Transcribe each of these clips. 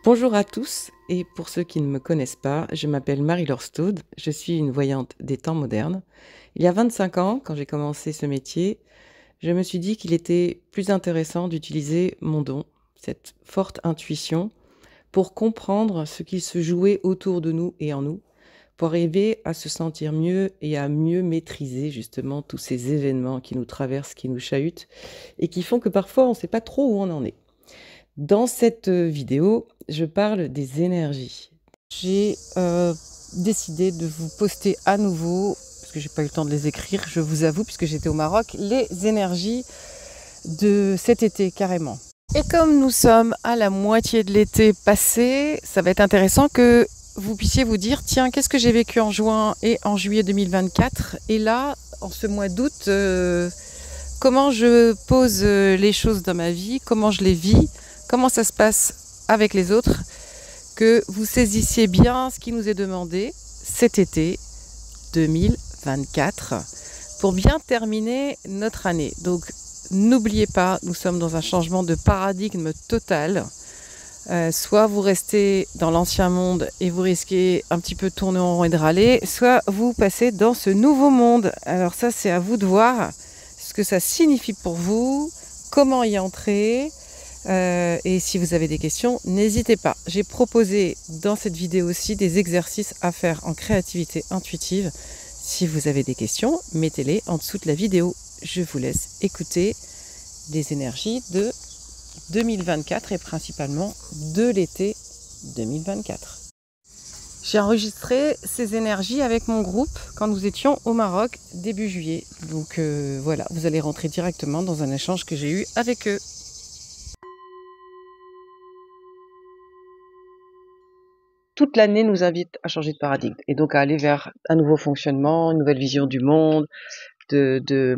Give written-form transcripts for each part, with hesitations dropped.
Bonjour à tous, et pour ceux qui ne me connaissent pas, je m'appelle Marie-Laure Staude, je suis une voyante des temps modernes. Il y a 25 ans, quand j'ai commencé ce métier, je me suis dit qu'il était plus intéressant d'utiliser mon don, cette forte intuition, pour comprendre ce qui se jouait autour de nous et en nous, pour arriver à se sentir mieux et à mieux maîtriser justement tous ces événements qui nous traversent, qui nous chahutent, et qui font que parfois on ne sait pas trop où on en est. Dans cette vidéo, je parle des énergies. J'ai décidé de vous poster à nouveau, parce que j'ai pas eu le temps de les écrire, je vous avoue, puisque j'étais au Maroc, les énergies de cet été carrément. Et comme nous sommes à la moitié de l'été passé, ça va être intéressant que vous puissiez vous dire, tiens, qu'est-ce que j'ai vécu en juin et en juillet 2024? Et là, en ce mois d'août, comment je pose les choses dans ma vie, comment je les vis, comment ça se passe avec les autres, que vous saisissiez bien ce qui nous est demandé cet été 2024 pour bien terminer notre année. Donc n'oubliez pas, nous sommes dans un changement de paradigme total. Soit vous restez dans l'ancien monde et vous risquez un petit peu de tourner en rond et de râler, soit vous passez dans ce nouveau monde. Alors ça, c'est à vous de voir ce que ça signifie pour vous, comment y entrer. Et si vous avez des questions, n'hésitez pas. J'ai proposé dans cette vidéo aussi des exercices à faire en créativité intuitive. Si vous avez des questions, mettez-les en dessous de la vidéo. Je vous laisse écouter les énergies de 2024 et principalement de l'été 2024. J'ai enregistré ces énergies avec mon groupe quand nous étions au Maroc début juillet. Donc voilà, vous allez rentrer directement dans un échange que j'ai eu avec eux. Toute l'année nous invite à changer de paradigme et donc à aller vers un nouveau fonctionnement, une nouvelle vision du monde, de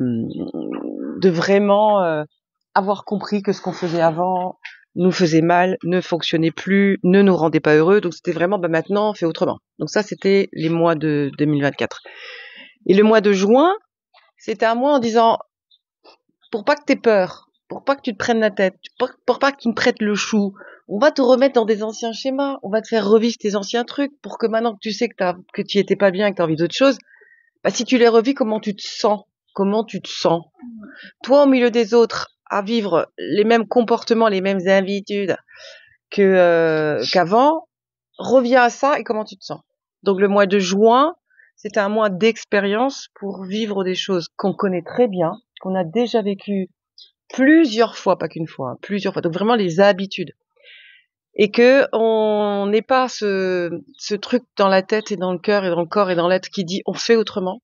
vraiment avoir compris que ce qu'on faisait avant nous faisait mal, ne fonctionnait plus, ne nous rendait pas heureux. Donc c'était vraiment maintenant on fait autrement. Donc ça c'était les mois de 2024. Et le mois de juin, c'était un mois en disant pour pas que t'aies peur, pour pas que tu te prennes la tête, pour pas que tu me prêtes le chou, on va te remettre dans des anciens schémas, on va te faire revivre tes anciens trucs pour que maintenant que tu sais que tu étais pas bien et que tu as envie d'autre chose, bah si tu les revis, comment tu te sens? Comment tu te sens? Toi, au milieu des autres, à vivre les mêmes comportements, les mêmes habitudes qu'avant, reviens à ça et comment tu te sens? Donc le mois de juin, c'était un mois d'expérience pour vivre des choses qu'on connaît très bien, qu'on a déjà vécues plusieurs fois, pas qu'une fois, plusieurs fois. Donc vraiment les habitudes. Et que on n'ait pas ce truc dans la tête et dans le cœur et dans le corps et dans l'être qui dit on fait autrement,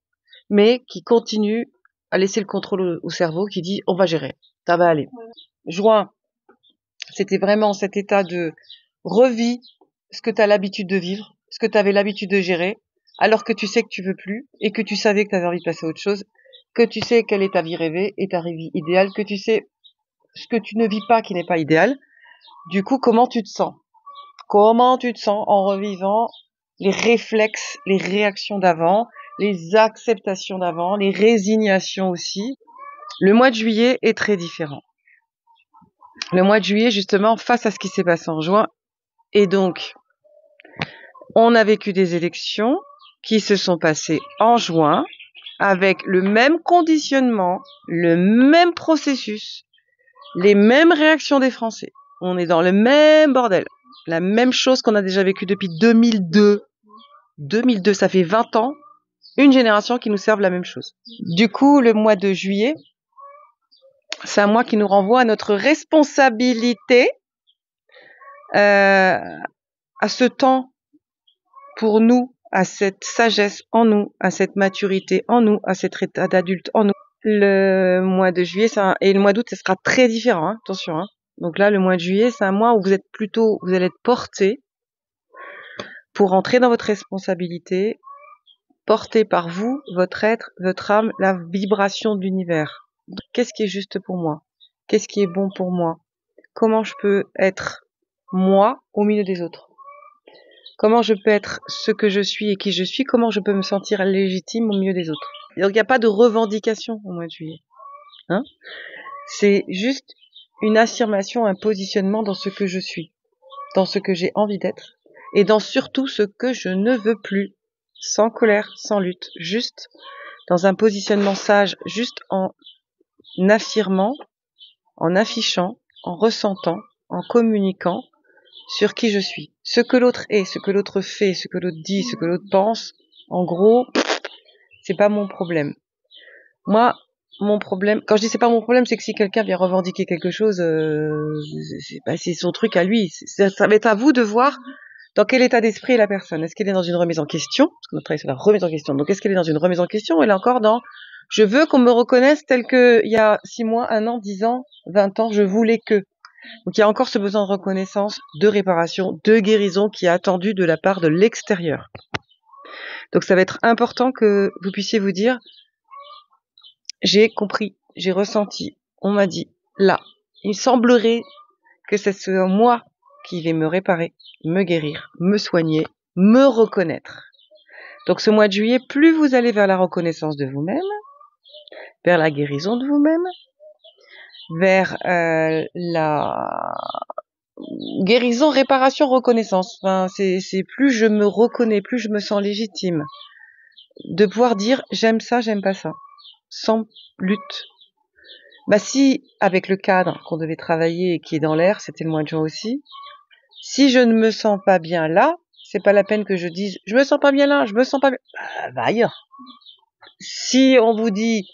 mais qui continue à laisser le contrôle au cerveau qui dit on va gérer, ça va aller. Juin, c'était vraiment cet état de revis ce que tu as l'habitude de vivre, ce que tu avais l'habitude de gérer, alors que tu sais que tu veux plus et que tu savais que tu avais envie de passer à autre chose, que tu sais quelle est ta vie rêvée et ta vie idéale, que tu sais ce que tu ne vis pas qui n'est pas idéal. Du coup, comment tu te sens? Comment tu te sens en revivant les réflexes, les réactions d'avant, les acceptations d'avant, les résignations aussi? Le mois de juillet est très différent. Le mois de juillet, justement, face à ce qui s'est passé en juin, et donc, on a vécu des élections qui se sont passées en juin, avec le même conditionnement, le même processus, les mêmes réactions des Français. On est dans le même bordel. La même chose qu'on a déjà vécu depuis 2002. 2002, ça fait 20 ans, une génération qui nous serve la même chose. Du coup, le mois de juillet, c'est un mois qui nous renvoie à notre responsabilité, à ce temps pour nous, à cette sagesse en nous, à cette maturité en nous, à cet état d'adulte en nous. Le mois de juillet, et le mois d'août, ça sera très différent, hein, attention. Hein. Donc là, le mois de juillet, c'est un mois où vous allez être porté pour entrer dans votre responsabilité, porté par vous, votre être, votre âme, la vibration de l'univers. Qu'est-ce qui est juste pour moi? Qu'est-ce qui est bon pour moi? Comment je peux être moi au milieu des autres? Comment je peux être ce que je suis et qui je suis? Comment je peux me sentir légitime au milieu des autres? Et donc il n'y a pas de revendication au mois de juillet. Hein? C'est juste une affirmation, un positionnement dans ce que je suis. dans ce que j'ai envie d'être et dans surtout ce que je ne veux plus, sans colère, sans lutte, juste dans un positionnement sage, juste en affirmant, en affichant, en ressentant, en communiquant sur qui je suis. Ce que l'autre est, ce que l'autre fait, ce que l'autre dit, ce que l'autre pense, en gros, c'est pas mon problème. Moi, mon problème, quand je dis c'est pas mon problème, c'est que si quelqu'un vient revendiquer quelque chose, c'est son truc à lui. Ça va être à vous de voir dans quel état d'esprit est la personne. Est-ce qu'elle est dans une remise en question? Parce que notre travail c'est la remise en question. Donc est-ce qu'elle est dans une remise en question? Elle est encore dans je veux qu'on me reconnaisse tel que il y a 6 mois, 1 an, 10 ans, 20 ans, je voulais que. Donc il y a encore ce besoin de reconnaissance, de réparation, de guérison qui est attendu de la part de l'extérieur. Donc ça va être important que vous puissiez vous dire j'ai compris, j'ai ressenti, on m'a dit, là, il semblerait que ce soit moi qui vais me réparer, me guérir, me soigner, me reconnaître. Donc ce mois de juillet, plus vous allez vers la reconnaissance de vous-même, vers la guérison de vous-même, vers la guérison, réparation, reconnaissance. Enfin, c'est plus je me reconnais, plus je me sens légitime de pouvoir dire j'aime ça, j'aime pas ça, sans lutte. Bah si, avec le cadre qu'on devait travailler et qui est dans l'air, c'était le mois de juin aussi, si je ne me sens pas bien là, c'est pas la peine que je dise je me sens pas bien là, je me sens pas bien. Bah, va ailleurs. Si on vous dit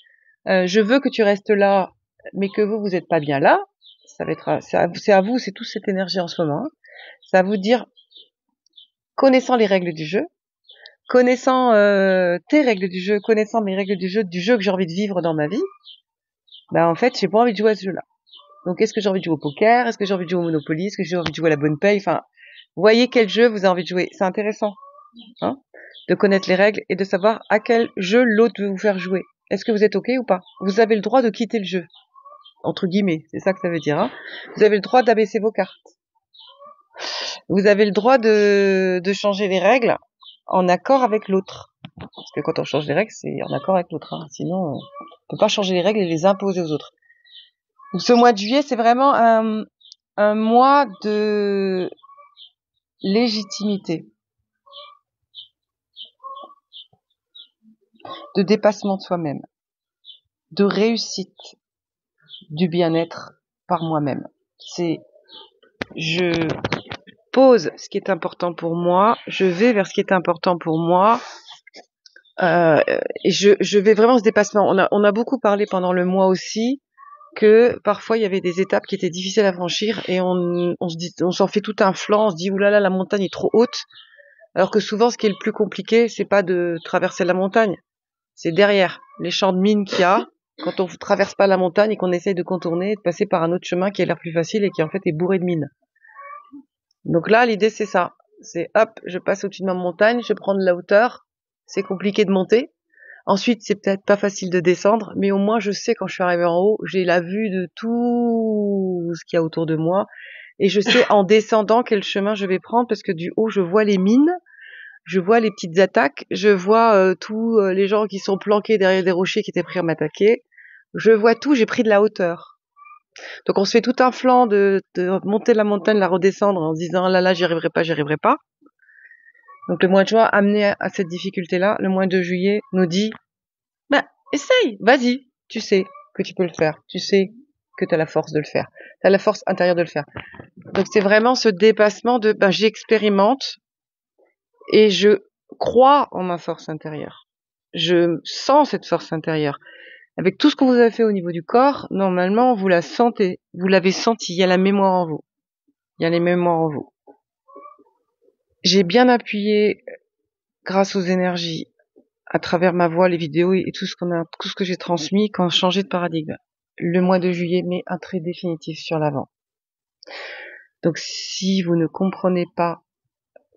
je veux que tu restes là, mais que vous êtes pas bien là, ça va être c'est à vous, c'est toute cette énergie en ce moment. Hein. Ça va vous dire connaissant les règles du jeu, connaissant tes règles du jeu, connaissant mes règles du jeu que j'ai envie de vivre dans ma vie, bah en fait j'ai pas envie de jouer à ce jeu-là. Donc est-ce que j'ai envie de jouer au poker, est-ce que j'ai envie de jouer au Monopoly, est-ce que j'ai envie de jouer à la bonne paye, enfin voyez quel jeu vous avez envie de jouer, c'est intéressant, hein, de connaître les règles et de savoir à quel jeu l'autre veut vous faire jouer. Est-ce que vous êtes ok ou pas? Vous avez le droit de quitter le jeu, entre guillemets, c'est ça que ça veut dire. Hein. Vous avez le droit d'abaisser vos cartes. Vous avez le droit de changer les règles en accord avec l'autre. Parce que quand on change les règles, c'est en accord avec l'autre. Hein. Sinon, on peut pas changer les règles et les imposer aux autres. Donc, ce mois de juillet, c'est vraiment un mois de légitimité, de dépassement de soi-même, de réussite, du bien-être par moi-même. C'est je pose ce qui est important pour moi, je vais vers ce qui est important pour moi, et je vais vraiment ce dépassement. On a beaucoup parlé pendant le mois aussi que parfois il y avait des étapes qui étaient difficiles à franchir et on s'en fait tout un flanc, on se dit oulala la montagne est trop haute, alors que souvent ce qui est le plus compliqué c'est pas de traverser la montagne, c'est derrière les champs de mines qu'il y a quand on traverse pas la montagne et qu'on essaye de contourner et de passer par un autre chemin qui a l'air plus facile et qui en fait est bourré de mines. Donc là l'idée c'est ça, c'est hop je passe au-dessus de ma montagne, je prends de la hauteur, c'est compliqué de monter. Ensuite, c'est peut-être pas facile de descendre, mais au moins je sais quand je suis arrivée en haut, j'ai la vue de tout ce qu'il y a autour de moi et je sais en descendant quel chemin je vais prendre parce que du haut, je vois les mines, je vois les petites attaques, je vois tous les gens qui sont planqués derrière des rochers qui étaient prêts à m'attaquer. Je vois tout, j'ai pris de la hauteur. Donc on se fait tout un flanc de monter la montagne, la redescendre en se disant là, j'y arriverai pas, j'y arriverai pas. Donc le mois de juin amené à cette difficulté-là, le mois de juillet nous dit bah essaye, vas-y, tu sais que tu peux le faire, tu sais que tu as la force de le faire, tu as la force intérieure de le faire. Donc c'est vraiment ce dépassement de j'expérimente et je crois en ma force intérieure. Je sens cette force intérieure. Avec tout ce que vous avez fait au niveau du corps, normalement vous la sentez, vous l'avez senti, il y a la mémoire en vous. Il y a les mémoires en vous. J'ai bien appuyé grâce aux énergies à travers ma voix, les vidéos et tout ce que j'ai transmis quand je changeais de paradigme. Le mois de juillet met un trait définitif sur l'avant. Donc si vous ne comprenez pas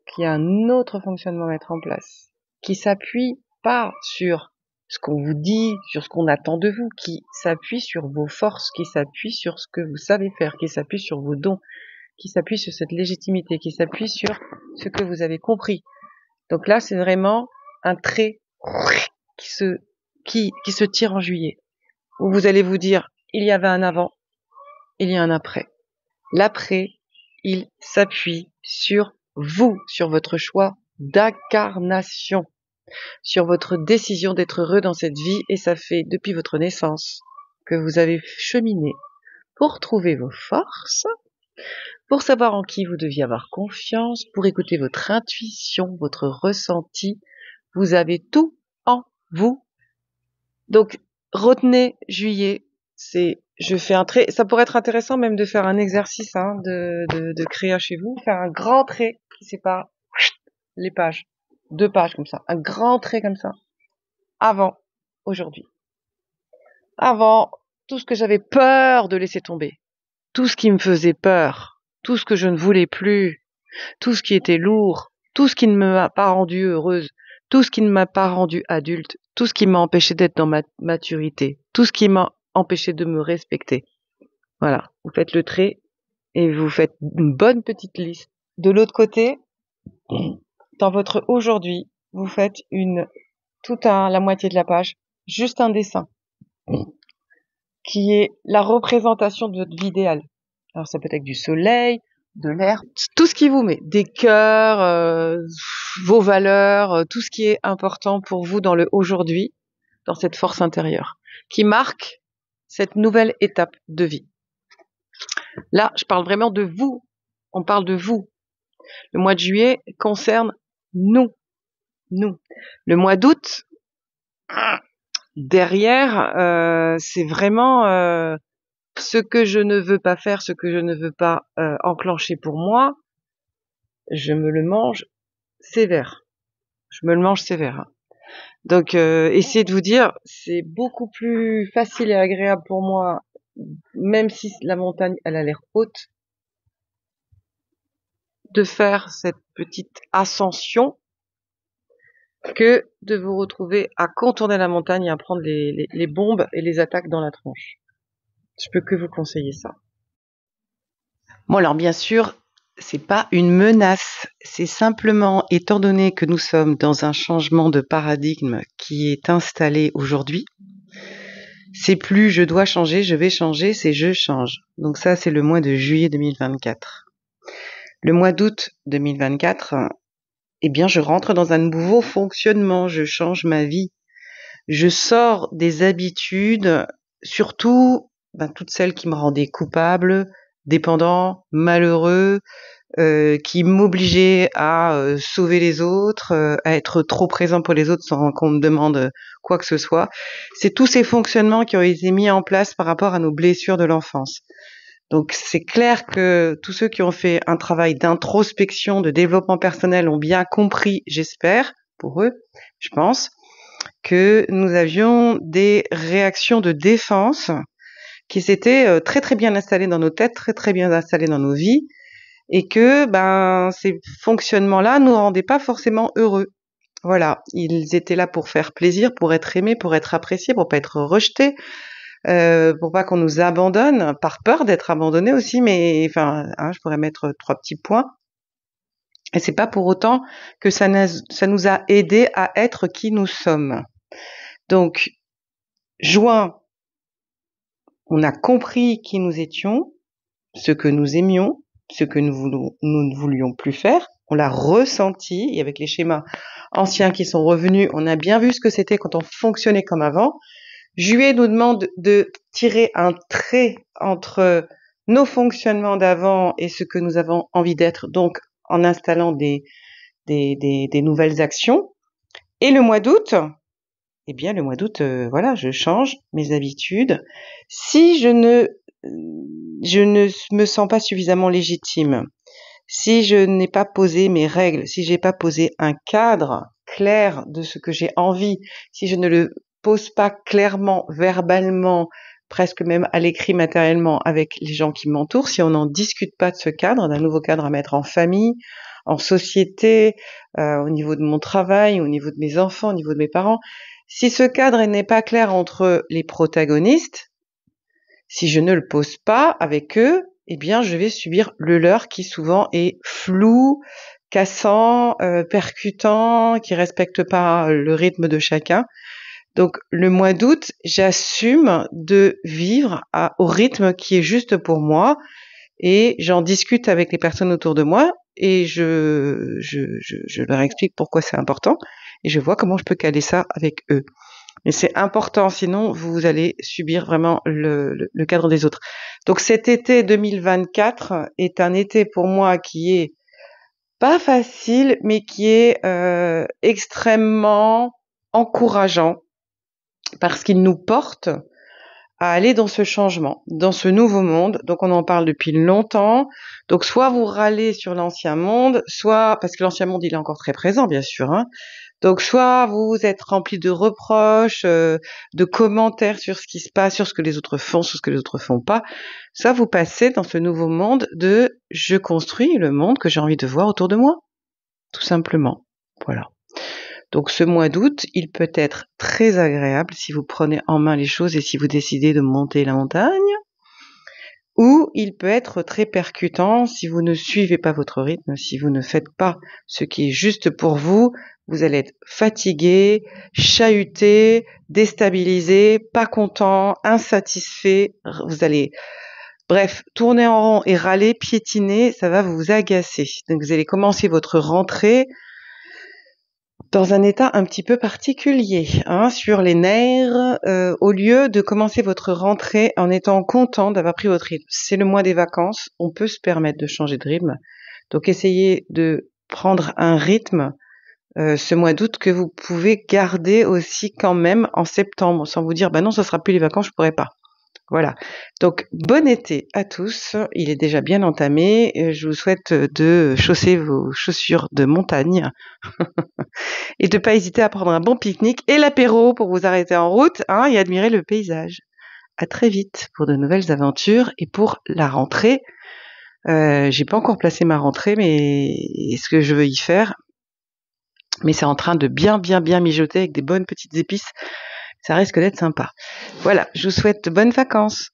qu'il y a un autre fonctionnement à mettre en place, qui s'appuie pas sur ce qu'on vous dit, sur ce qu'on attend de vous, qui s'appuie sur vos forces, qui s'appuie sur ce que vous savez faire, qui s'appuie sur vos dons, qui s'appuie sur cette légitimité, qui s'appuie sur ce que vous avez compris. Donc là, c'est vraiment un trait qui se tire en juillet, où vous allez vous dire, il y avait un avant, il y a un après. L'après, il s'appuie sur vous, sur votre choix d'incarnation, sur votre décision d'être heureux dans cette vie, et ça fait depuis votre naissance que vous avez cheminé pour trouver vos forces, pour savoir en qui vous deviez avoir confiance, pour écouter votre intuition, votre ressenti. Vous avez tout en vous. Donc, retenez juillet, je fais un trait. Ça pourrait être intéressant même de faire un exercice de créa chez vous, faire un grand trait qui sépare les pages, 2 pages comme ça, un grand trait comme ça, avant aujourd'hui, avant tout ce que j'avais peur de laisser tomber, tout ce qui me faisait peur, tout ce que je ne voulais plus, tout ce qui était lourd, tout ce qui ne m'a pas rendue heureuse, tout ce qui ne m'a pas rendue adulte, tout ce qui m'a empêché d'être dans ma maturité, tout ce qui m'a empêché de me respecter. Voilà, vous faites le trait et vous faites une bonne petite liste. De l'autre côté, dans votre aujourd'hui, vous faites la moitié de la page, juste un dessin qui est la représentation de votre vie idéale. Alors ça peut être du soleil, de l'air, tout ce qui vous met, des cœurs, vos valeurs, tout ce qui est important pour vous dans le aujourd'hui, dans cette force intérieure, qui marque cette nouvelle étape de vie. Là, je parle vraiment de vous. On parle de vous. Le mois de juillet concerne nous. Le mois d'août, derrière, c'est vraiment ce que je ne veux pas faire, ce que je ne veux pas enclencher pour moi, je me le mange sévère. Donc, essayez de vous dire, c'est beaucoup plus facile et agréable pour moi, même si la montagne, elle a l'air haute, de faire cette petite ascension que de vous retrouver à contourner la montagne et à prendre les bombes et les attaques dans la tronche. Je peux que vous conseiller ça. Bon, alors bien sûr, c'est pas une menace, c'est simplement, étant donné que nous sommes dans un changement de paradigme qui est installé aujourd'hui, c'est plus je dois changer, je vais changer, c'est je change. Donc ça, c'est le mois de juillet 2024. Le mois d'août 2024, eh bien, je rentre dans un nouveau fonctionnement, je change ma vie. Je sors des habitudes, surtout toutes celles qui me rendaient coupable, dépendant, malheureux, qui m'obligeaient à sauver les autres, à être trop présent pour les autres sans qu'on me demande quoi que ce soit. C'est tous ces fonctionnements qui ont été mis en place par rapport à nos blessures de l'enfance. Donc c'est clair que tous ceux qui ont fait un travail d'introspection, de développement personnel ont bien compris, j'espère, pour eux, je pense, que nous avions des réactions de défense qui s'étaient très très bien installées dans nos têtes, très très bien installées dans nos vies, et que ces fonctionnements-là nous rendaient pas forcément heureux. Voilà, ils étaient là pour faire plaisir, pour être aimés, pour être appréciés, pour pas être rejetés, pour pas qu'on nous abandonne, par peur d'être abandonné aussi, mais je pourrais mettre 3 petits points. Et c'est pas pour autant que ça nous a aidés à être qui nous sommes. Donc, juin, on a compris qui nous étions, ce que nous aimions, ce que nous ne voulions plus faire. On l'a ressenti, et avec les schémas anciens qui sont revenus, on a bien vu ce que c'était quand on fonctionnait comme avant. Juillet nous demande de tirer un trait entre nos fonctionnements d'avant et ce que nous avons envie d'être, donc en installant des nouvelles actions. Et le mois d'août, je change mes habitudes. Si je ne me sens pas suffisamment légitime, si je n'ai pas posé mes règles, si j'ai pas posé un cadre clair de ce que j'ai envie, si je ne le pose pas clairement, verbalement, presque même à l'écrit matériellement avec les gens qui m'entourent, si on n'en discute pas de ce cadre, d'un nouveau cadre à mettre en famille, en société, au niveau de mon travail, au niveau de mes enfants, au niveau de mes parents, si ce cadre n'est pas clair entre les protagonistes, si je ne le pose pas avec eux, eh bien, je vais subir le leur qui souvent est flou, cassant, percutant, qui respecte pas le rythme de chacun. Donc, le mois d'août, j'assume de vivre au rythme qui est juste pour moi, et j'en discute avec les personnes autour de moi et je leur explique pourquoi c'est important et je vois comment je peux caler ça avec eux. Mais c'est important, sinon vous allez subir vraiment le cadre des autres. Donc cet été 2024 est un été pour moi qui est pas facile, mais qui est extrêmement encourageant parce qu'il nous porte à aller dans ce changement, dans ce nouveau monde. Donc on en parle depuis longtemps. Donc soit vous râlez sur l'ancien monde, soit parce que l'ancien monde il est encore très présent bien sûr. Donc soit vous êtes rempli de reproches, de commentaires sur ce qui se passe, sur ce que les autres font, sur ce que les autres font pas. Soit vous passez dans ce nouveau monde de je construis le monde que j'ai envie de voir autour de moi, tout simplement. Voilà. Donc ce mois d'août, il peut être très agréable si vous prenez en main les choses et si vous décidez de monter la montagne, ou il peut être très percutant si vous ne suivez pas votre rythme, si vous ne faites pas ce qui est juste pour vous, vous allez être fatigué, chahuté, déstabilisé, pas content, insatisfait, vous allez, bref, tourner en rond et râler, piétiner, ça va vous agacer. Donc vous allez commencer votre rentrée dans un état un petit peu particulier, sur les nerfs, au lieu de commencer votre rentrée en étant content d'avoir pris votre rythme. C'est le mois des vacances, on peut se permettre de changer de rythme. Donc essayez de prendre un rythme ce mois d'août que vous pouvez garder aussi quand même en septembre, sans vous dire, non, ça sera plus les vacances, je pourrai pas. Voilà. Donc, bon été à tous. Il est déjà bien entamé. Je vous souhaite de chausser vos chaussures de montagne et de pas hésiter à prendre un bon pique-nique et l'apéro pour vous arrêter en route, et admirer le paysage. À très vite pour de nouvelles aventures et pour la rentrée. J'ai pas encore placé ma rentrée, mais ce que je veux y faire. Mais c'est en train de bien mijoter avec des bonnes petites épices. Ça risque d'être sympa. Voilà, je vous souhaite de bonnes vacances.